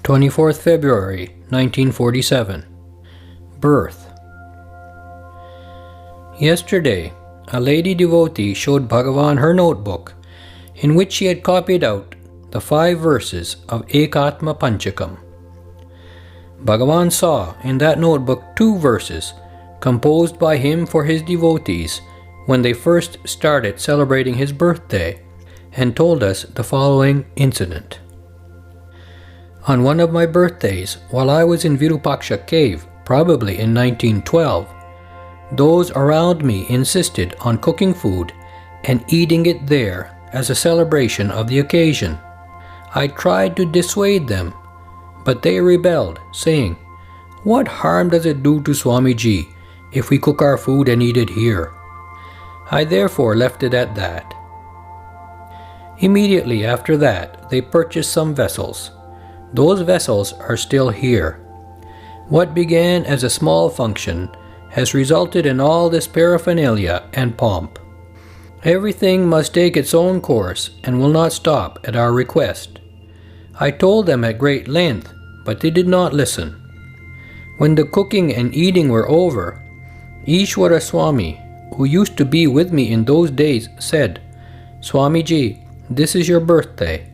24th February 1947. Birth. Yesterday, a lady devotee showed Bhagavan her notebook in which she had copied out the 5 verses of Ekatma Panchakam. Bhagavan saw in that notebook 2 verses composed by him for his devotees when they first started celebrating his birthday, and told us the following incident. On one of my birthdays, while I was in Virupaksha cave, probably in 1912, those around me insisted on cooking food and eating it there as a celebration of the occasion. I tried to dissuade them, but they rebelled, saying, "What harm does it do to Swamiji if we cook our food and eat it here?" I therefore left it at that. Immediately after that, they purchased some vessels. Those vessels are still here. What began as a small function has resulted in all this paraphernalia and pomp. Everything must take its own course and will not stop at our request. I told them at great length, but they did not listen. When the cooking and eating were over, Ishwara Swami, who used to be with me in those days, said, "Swamiji, this is your birthday.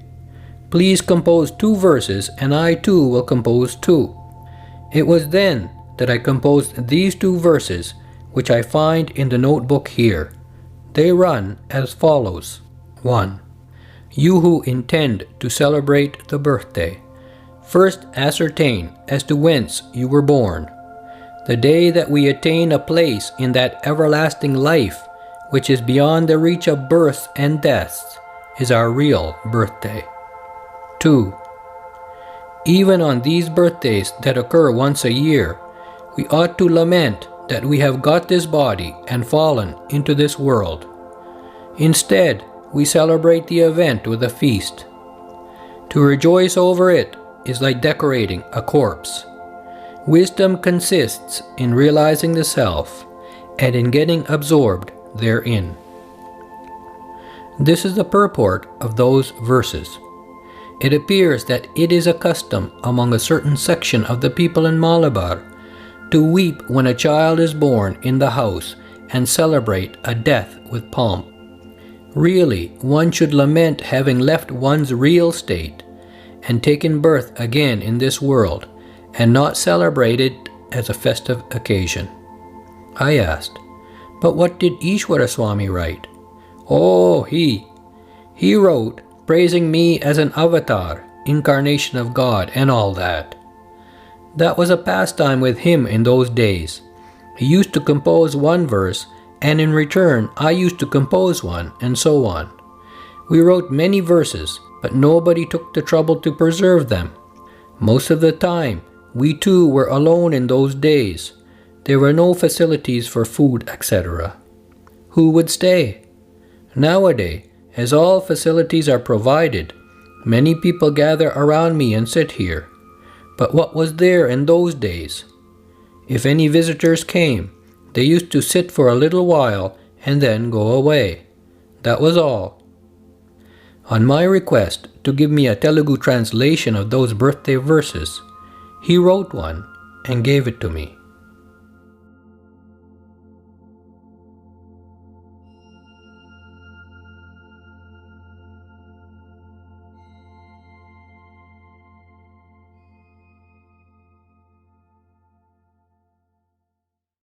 Please compose 2 verses and I too will compose 2. It was then that I composed these 2 verses, which I find in the notebook here. They run as follows. 1. You who intend to celebrate the birthday, first ascertain as to whence you were born. The day that we attain a place in that everlasting life, which is beyond the reach of births and deaths, is our real birthday. 2. Even on these birthdays that occur once a year, we ought to lament that we have got this body and fallen into this world. Instead, we celebrate the event with a feast. To rejoice over it is like decorating a corpse. Wisdom consists in realizing the self and in getting absorbed therein." This is the purport of those verses. It appears that it is a custom among a certain section of the people in Malabar to weep when a child is born in the house and celebrate a death with pomp. Really, one should lament having left one's real state and taken birth again in this world and not celebrate it as a festive occasion. I asked, "But what did Ishwara Swami write?" "Oh, he wrote praising me as an avatar, incarnation of God, and all that. That was a pastime with him in those days. He used to compose 1 verse, and in return I used to compose 1, and so on. We wrote many verses, but nobody took the trouble to preserve them. Most of the time, we too were alone in those days. There were no facilities for food, etc. Who would stay? Nowadays, as all facilities are provided, many people gather around me and sit here. But what was there in those days? If any visitors came, they used to sit for a little while and then go away. That was all." On my request to give me a Telugu translation of those birthday verses, he wrote one and gave it to me.